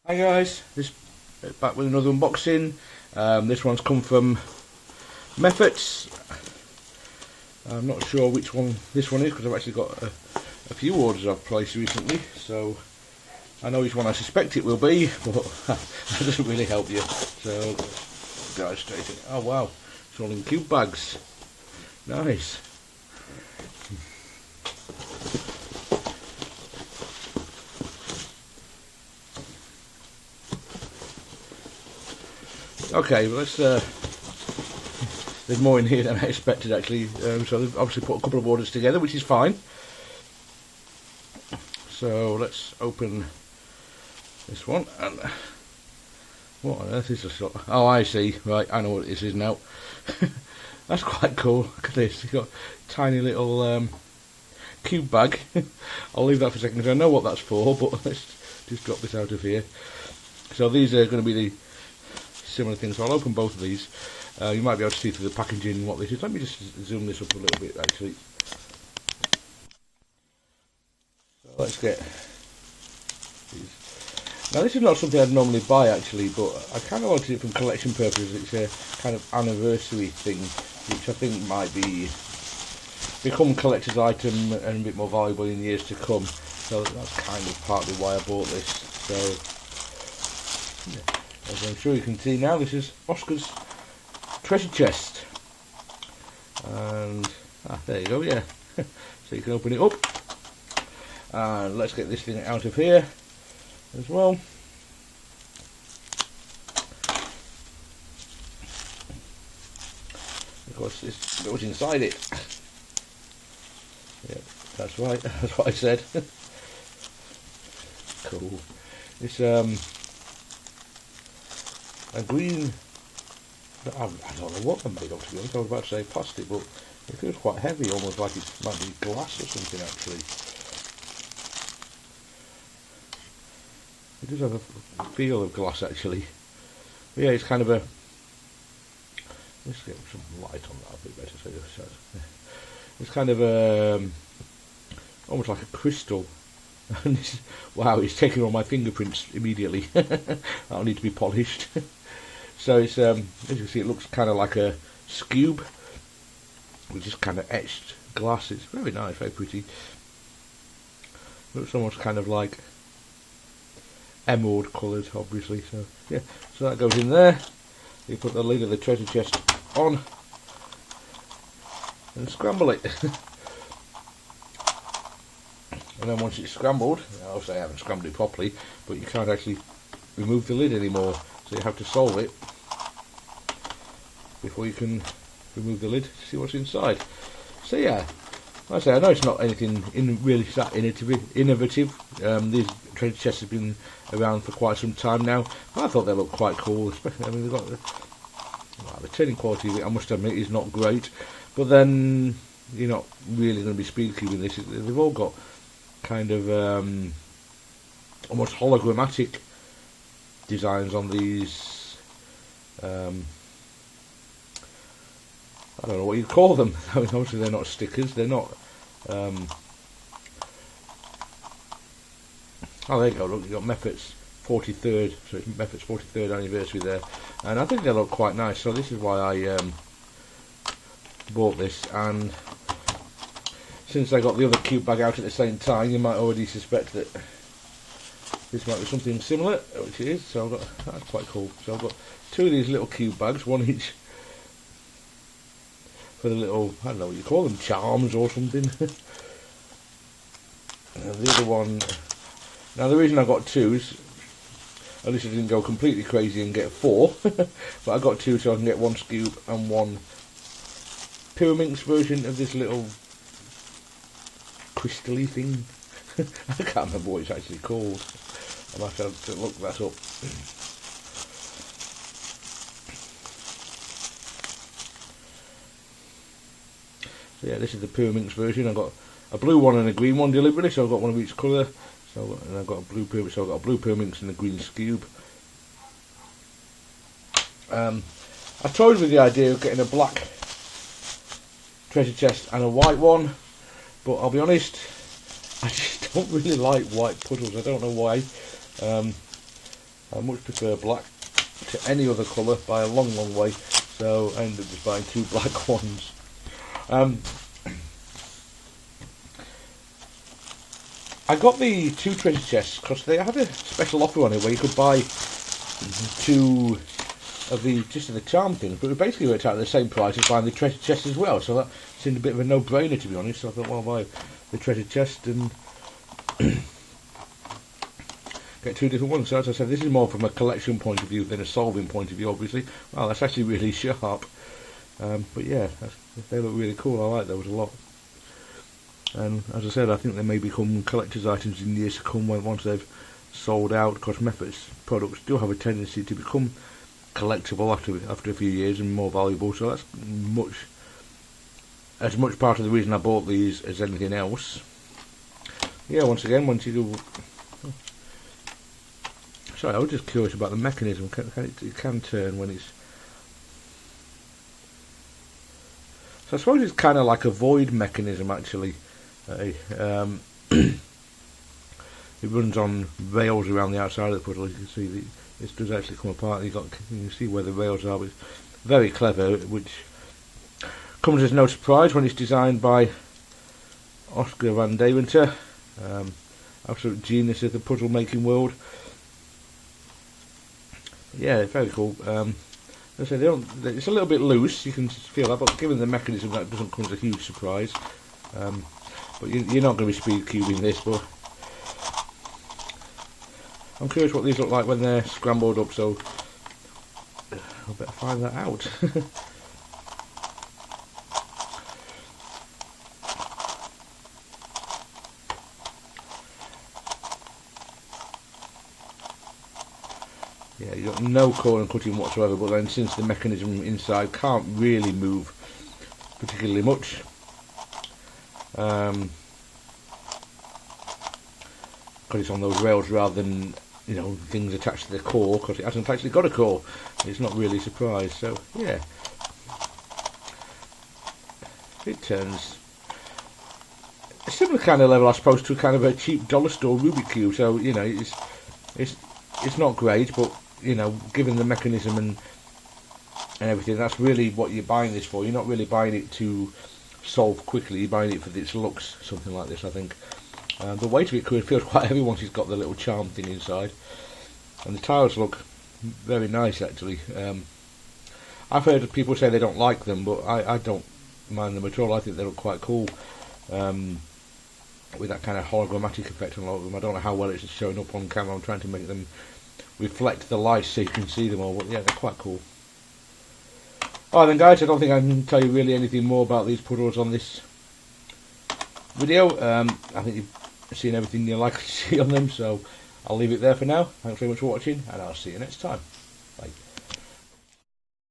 Hi guys, this back with another unboxing. This one's come from Mefferts. I'm not sure which one this one is because I've actually got a few orders I've placed recently, so I know which one I suspect it will be, but that doesn't really help you. So go straight in. Oh wow, it's all in cube bags. Nice. Okay, well let's. There's more in here than I expected actually. So they've obviously put a couple of orders together, which is fine. So let's open this one. And what on earth is this? Oh, I see. Right, I know what this is now. That's quite cool. Look at this. You've got a tiny little cube bag. I'll leave that for a second because I know what that's for. But let's just drop this out of here. So these are going to be the similar things. So I'll open both of these. You might be able to see through the packaging what this is. Let me just zoom this up a little bit actually. So let's get these. Now this is not something I'd normally buy actually, but I kind of wanted it for collection purposes. It's a kind of anniversary thing, which I think might become a collector's item and a bit more valuable in years to come. So that's kind of partly why I bought this. So yeah. As I'm sure you can see now, this is Oskar's treasure chest, and there you go. Yeah, so you can open it up, and let's get this thing out of here as well. Of course, this goes inside it. Yeah, that's right. That's what I said. Cool. It's a green. I don't know what they're made of, to be honest. I was about to say plastic, but it feels quite heavy, almost like it might be glass or something actually. It does have a feel of glass actually. But yeah, it's kind of a. Let's get some light on that a bit better. So it's kind of a almost like a crystal. And this, wow, it's taking all my fingerprints immediately. That'll need to be polished. So it's as you can see, it looks kind of like a scube, which is kind of etched glass. It's very nice, very pretty. Looks almost kind of like emerald coloured, obviously. So yeah, so that goes in there. You put the lid of the treasure chest on and scramble it. And then once it's scrambled, obviously I haven't scrambled it properly, but you can't actually remove the lid anymore, so you have to solve it before you can remove the lid to see what's inside. So yeah, like I say, I know it's not anything really that innovative. These treasure chests have been around for quite some time now, but I thought they looked quite cool. Especially, I mean, they've got the turning quality of it, I must admit, is not great, but then you're not really going to be spooky with this. They've all got kind of almost hologrammatic designs on these. I don't know what you call them. I mean, obviously they're not stickers. They're not. Oh, there you go. Look, you got Mefferts 43rd. So it's Mefferts 43rd anniversary there, and I think they look quite nice. So this is why I bought this, and since I got the other cube bag out at the same time, you might already suspect that this might be something similar, which it is. So I've got, that's quite cool. So I've got two of these little cube bags, one each for the little, I don't know what you call them, charms or something. And the other one, now the reason I got two is, at least I didn't go completely crazy and get four, but I got two so I can get one scoop and one Pyraminx version of this little crystal-y thing. I can't remember what it's actually called. I'll have to look that up. So yeah, this is the Pyraminx version. I've got a blue one and a green one deliberately, so I've got one of each colour. So and I've got a blue Pyraminx, so I've got a blue Pyraminx and a green Scube. I toyed with the idea of getting a black treasure chest and a white one, but I'll be honest, I just don't really like white puddles. I don't know why. I much prefer black to any other colour by a long, long way, so I ended up just buying 2 black ones. I got the 2 treasure chests because they had a special offer on it where you could buy 2 of the charm things, but it basically worked out at the same price as buying the treasure chest as well, so that seemed a bit of a no-brainer, to be honest. So I thought, well, I'll buy the treasure chest and get 2 different ones. So as I said, this is more from a collection point of view than a solving point of view, obviously. Well, that's actually really sharp. But yeah, they look really cool. I like those a lot. And as I said, I think they may become collector's items in years to come once they've sold out, because Mefferts products do have a tendency to become collectible after a few years and more valuable. So that's as much part of the reason I bought these as anything else. Yeah, once again, once you do... Sorry, I was just curious about the mechanism. It can turn when it's... So I suppose it's kind of like a void mechanism, actually. It runs on rails around the outside of the puzzle. As you can see, this does actually come apart. You can see where the rails are. But it's very clever, which comes as no surprise when it's designed by Oskar van Deventer, absolute genius of the puzzle making world. Yeah, very cool. As I say, it's a little bit loose, you can feel that, but given the mechanism, that doesn't come as a huge surprise. But you're not going to be speed cubing this, but I'm curious what these look like when they're scrambled up, so I'll better find that out. Yeah, you've got no core and cutting whatsoever, but then since the mechanism inside can't really move particularly much, because it's on those rails rather than, you know, things attached to the core, because it hasn't actually got a core, it's not really a surprise. So yeah, it turns a similar kind of level, I suppose, to kind of a cheap dollar store Rubik's Cube. So, you know, it's not great, but, you know, given the mechanism and everything, that's really what you're buying this for. You're not really buying it to solve quickly, you're buying it for its looks, something like this, I think. The weight of it feels quite heavy once it's got the little charm thing inside, and the tiles look very nice, actually. I've heard people say they don't like them, but I don't mind them at all. I think they look quite cool, with that kind of hologrammatic effect on a lot of them. I don't know how well it's showing up on camera. I'm trying to make them reflect the light so you can see them all, but yeah, they're quite cool. Alright then, guys, I don't think I can tell you really anything more about these puzzles on this video. I think you've seen everything you're likely to see on them, so I'll leave it there for now. Thanks very much for watching, and I'll see you next time.